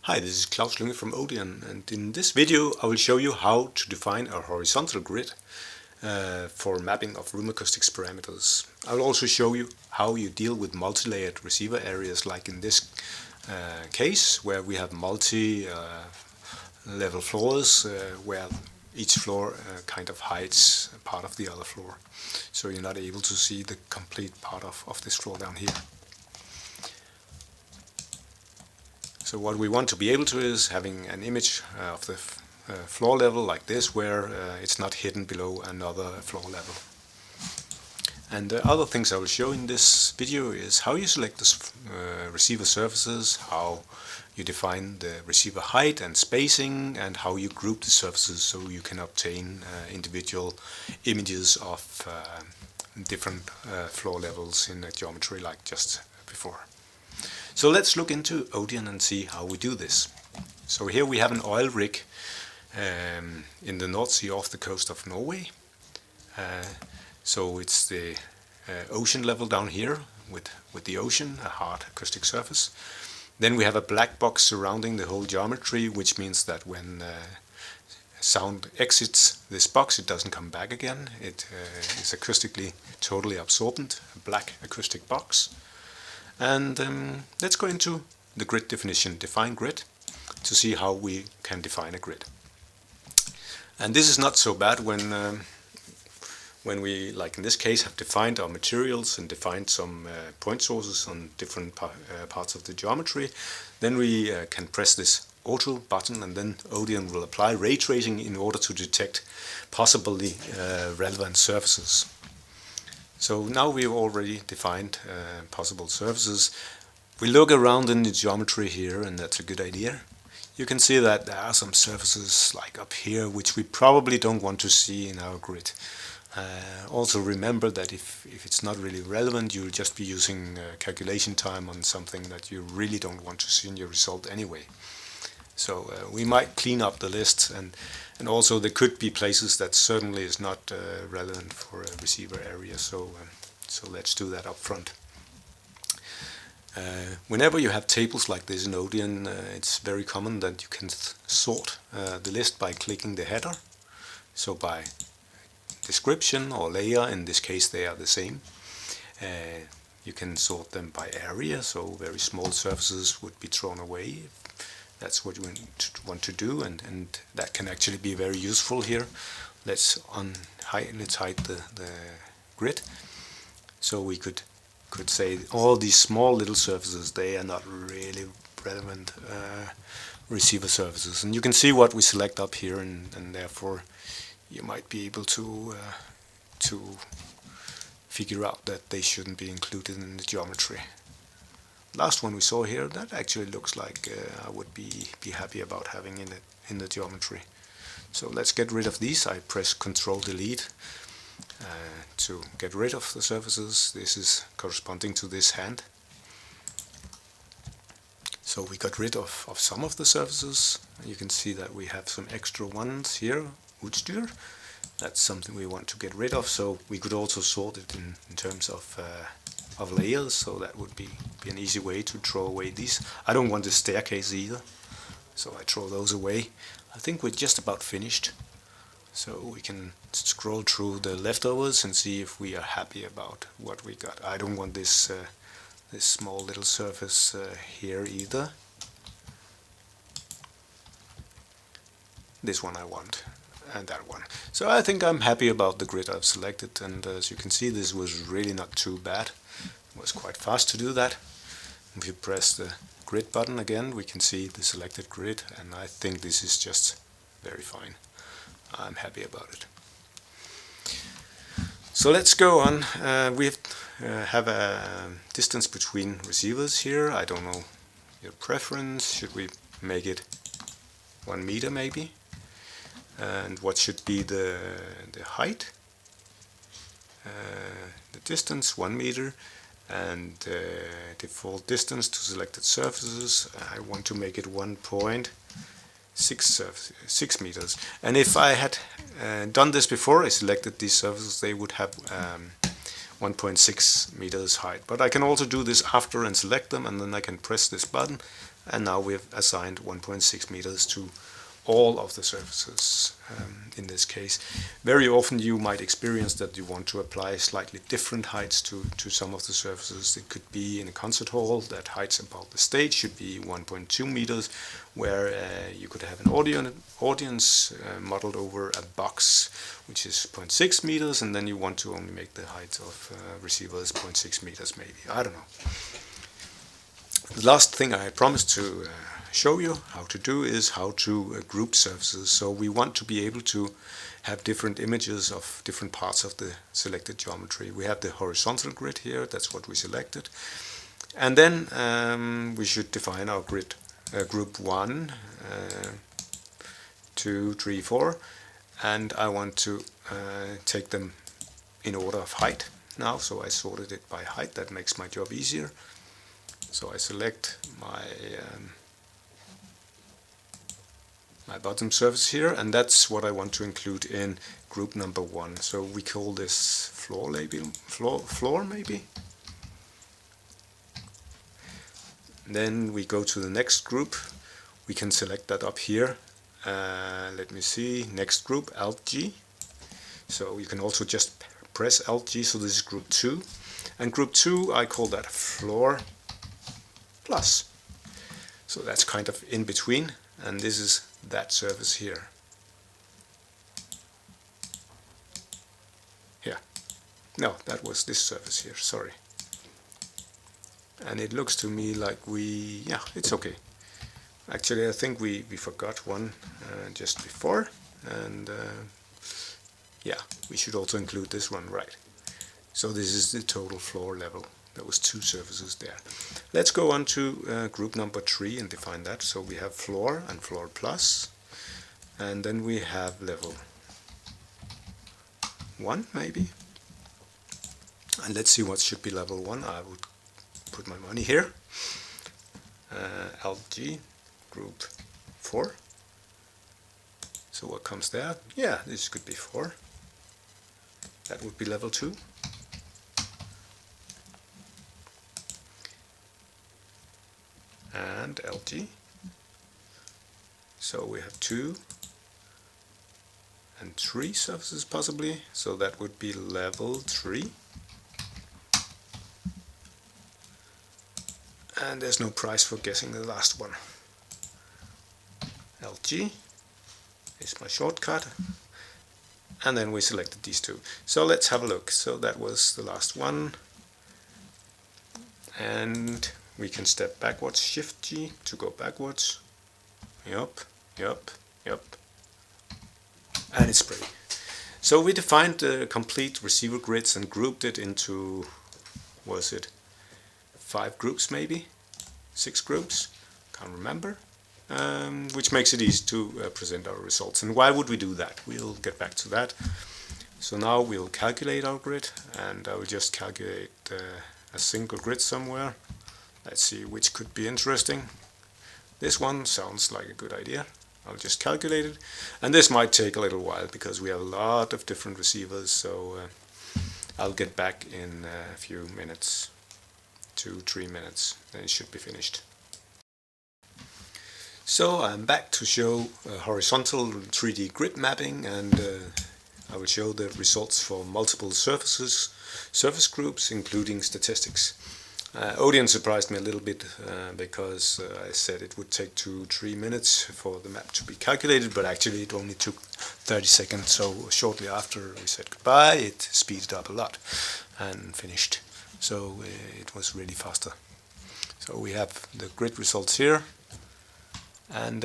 Hi, this is Klaus Lunge from Odeon, and in this video I will show you how to define a horizontal grid for mapping of room acoustics parameters. I will also show you how you deal with multi-layered receiver areas, like in this case where we have multi-level floors where each floor kind of hides part of the other floor, so you're not able to see the complete part of this floor down here. So what we want to be able to is having an image of the floor level like this, where it's not hidden below another floor level. And the other things I will show in this video is how you select the receiver surfaces, how you define the receiver height and spacing, and how you group the surfaces so you can obtain individual images of different floor levels in a geometry like just before. So let's look into Odeon and see how we do this. So here we have an oil rig in the North Sea off the coast of Norway. So it's the ocean level down here with the ocean, a hard acoustic surface. Then we have a black box surrounding the whole geometry, which means that when sound exits this box, it doesn't come back again. It is acoustically totally absorbent, a black acoustic box. And let's go into the grid definition, define grid, to see how we can define a grid. And this is not so bad when we, like in this case, have defined our materials and defined some point sources on different parts of the geometry. Then we can press this auto button, and then Odeon will apply ray tracing in order to detect possibly relevant surfaces. So now we've already defined possible surfaces. We look around in the geometry here, and that's a good idea. You can see that there are some surfaces like up here which we probably don't want to see in our grid. Also remember that if it's not really relevant, you'll just be using calculation time on something that you really don't want to see in your result anyway. So we might clean up the list, and also there could be places that certainly is not relevant for a receiver area, so let's do that up front. Whenever you have tables like this in Odeon, it's very common that you can sort the list by clicking the header. So by description or layer, in this case they are the same. You can sort them by area, so very small surfaces would be thrown away. That's what you want to do, and that can actually be very useful here. Let's hide the grid. So we could say all these small little surfaces, they are not really relevant receiver surfaces. And you can see what we select up here, and therefore you might be able to figure out that they shouldn't be included in the geometry. Last one we saw here, that actually looks like I would be happy about having in the geometry. So let's get rid of these. I press Ctrl Delete to get rid of the surfaces. This is corresponding to this hand. So we got rid of some of the surfaces. You can see that we have some extra ones here, Utstyr. That's something we want to get rid of, so we could also sort it in terms of layers, so that would be an easy way to throw away these. I don't want the staircase either, so I throw those away. I think we're just about finished, so we can scroll through the leftovers and see if we are happy about what we got. I don't want this small little surface here either. This one I want, and that one. So I think I'm happy about the grid I've selected, and as you can see, this was really not too bad. It was quite fast to do that. If you press the grid button again, we can see the selected grid, and I think this is just very fine. I'm happy about it. So let's go on. We have a distance between receivers here. I don't know your preference. Should we make it 1 meter maybe? And what should be the height? The distance 1 meter, and default distance to selected surfaces, I want to make it 1.6 meters. And if I had done this before I selected these surfaces, they would have 1.6 meters height. But I can also do this after and select them, and then I can press this button, and now we've assigned 1.6 meters to all of the surfaces in this case. Very often you might experience that you want to apply slightly different heights to some of the surfaces. It could be in a concert hall that heights above the stage should be 1.2 meters, where you could have an audience modeled over a box which is 0.6 meters, and then you want to only make the height of receivers 0.6 meters maybe. I don't know. The last thing I promised to show you how to do is how to group surfaces. So we want to be able to have different images of different parts of the selected geometry. We have the horizontal grid here, that's what we selected. And then we should define our grid, group 1, 2, 3, 4, and I want to take them in order of height now, so I sorted it by height. That makes my job easier. So I select my bottom surface here, and that's what I want to include in group number 1. So we call this floor maybe. Then we go to the next group. We can select that up here. Let me see, next group, Alt G. So you can also just press Alt G, so this is group 2. And group 2, I call that floor plus. So that's kind of in between, and this is that surface here. Here. No, that was this surface here, sorry. And it looks to me like yeah, it's okay. Actually, I think we forgot one just before, and yeah, we should also include this one, right. So this is the total floor level. There was 2 surfaces there. Let's go on to group number 3 and define that. So we have floor and floor plus, and then we have level 1 maybe. And let's see what should be level 1. I would put my money here. Alt G, group 4. So what comes there? Yeah, this could be 4. That would be level 2. And LG. So we have 2 and 3 surfaces possibly, so that would be level 3. And there's no prize for guessing the last one. LG is my shortcut, and then we selected these 2. So let's have a look. So that was the last one, and we can step backwards, Shift G to go backwards. Yup. And it's pretty. So we defined the complete receiver grids and grouped it into, was it 5 groups maybe? 6 groups? Can't remember. Which makes it easy to present our results. And why would we do that? We'll get back to that. So now we'll calculate our grid, and I will just calculate a single grid somewhere. Let's see which could be interesting. This one sounds like a good idea. I'll just calculate it, and this might take a little while because we have a lot of different receivers, so I'll get back in a few minutes, 2-3 minutes, then it should be finished. So I'm back to show horizontal 3D grid mapping, and I will show the results for multiple surface groups, including statistics. Odion surprised me a little bit because I said it would take 2-3 minutes for the map to be calculated, but actually it only took 30 seconds, so shortly after we said goodbye it speeded up a lot and finished. So it was really faster. So we have the grid results here, and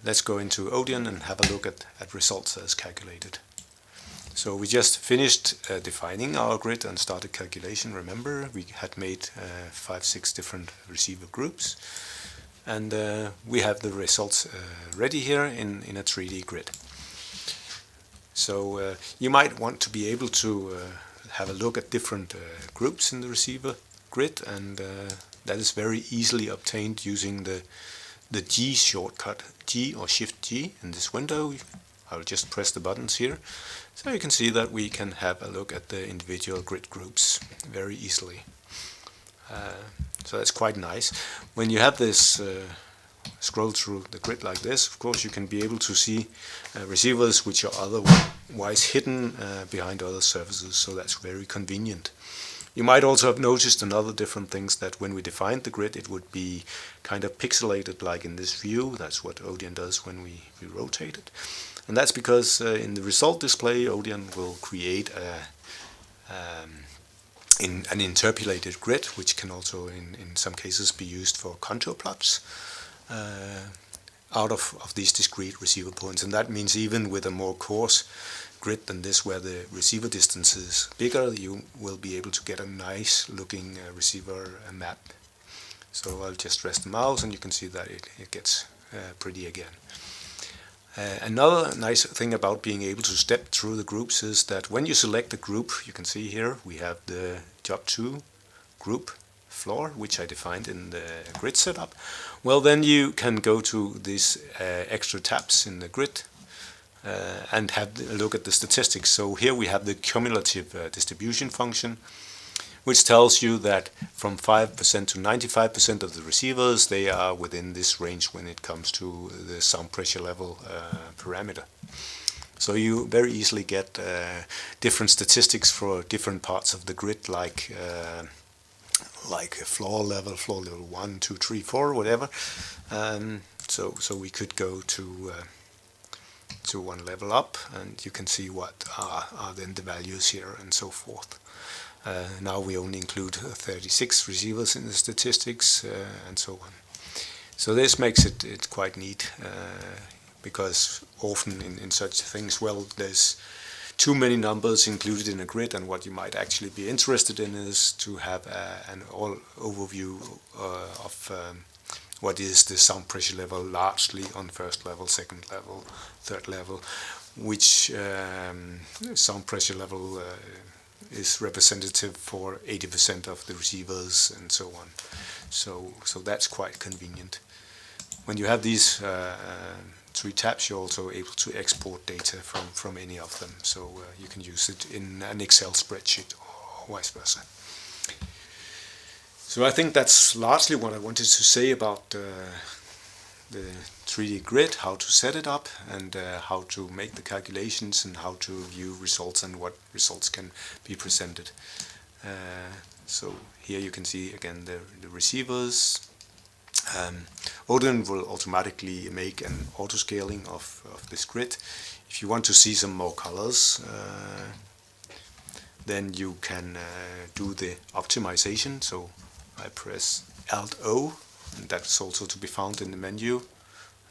let's go into Odion and have a look at results as calculated. So we just finished defining our grid and started calculation. Remember, we had made 5-6 different receiver groups, and we have the results ready here in a 3D grid. So you might want to be able to have a look at different groups in the receiver grid, and that is very easily obtained using the G shortcut, G or Shift G in this window. I'll just press the buttons here, So you can see that we can have a look at the individual grid groups very easily. So that's quite nice. When you have this scroll through the grid like this, of course you can be able to see receivers which are otherwise hidden behind other surfaces, so that's very convenient. You might also have noticed another different things, that when we defined the grid it would be kind of pixelated like in this view. That's what Odion does when we rotate it. And that's because in the result display Odion will create an interpolated grid, which can also in some cases be used for contour plots out of these discrete receiver points. And that means even with a more coarse grid than this, where the receiver distance is bigger, you will be able to get a nice looking receiver map. So I'll just rest the mouse and you can see that it gets pretty again. Another nice thing about being able to step through the groups is that when you select the group, you can see here we have the job 2 group floor, which I defined in the grid setup. Well, then you can go to these extra tabs in the grid and have a look at the statistics. So here we have the cumulative distribution function, which tells you that from 5% to 95% of the receivers, they are within this range when it comes to the sound pressure level parameter. So you very easily get different statistics for different parts of the grid, like floor level 1, 2, 3, 4, whatever. So we could go to one level up, and you can see what are then the values here and so forth. Now we only include 36 receivers in the statistics and so on. So this makes it quite neat, because often in such things, well, there's too many numbers included in a grid, and what you might actually be interested in is to have an overview of what is the sound pressure level largely on first level, second level, third level, which sound pressure level is representative for 80% of the receivers and so on. So that's quite convenient. When you have these 3 tabs, you're also able to export data from any of them. So you can use it in an Excel spreadsheet or vice versa. So I think that's largely what I wanted to say about the 3D grid, how to set it up, and how to make the calculations, and how to view results, and what results can be presented. So here you can see again the receivers. Odion will automatically make an auto-scaling of this grid. If you want to see some more colors, then you can do the optimization. So I press Alt-O, and that's also to be found in the menu.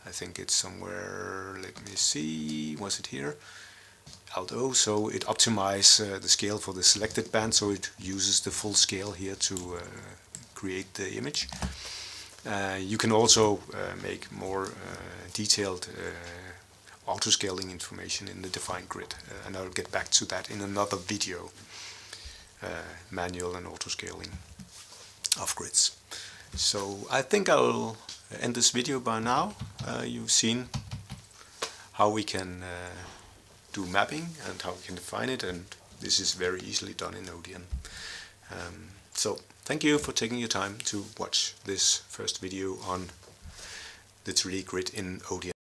I think it's somewhere, let me see, was it here? Alt-O, so it optimizes the scale for the selected band, so it uses the full scale here to create the image. You can also make more detailed auto-scaling information in the defined grid, and I'll get back to that in another video, manual and auto-scaling of grids. So I think I'll end this video by now. You've seen how we can do mapping and how we can define it, and this is very easily done in Odion. So thank you for taking your time to watch this first video on the 3D grid in Odion.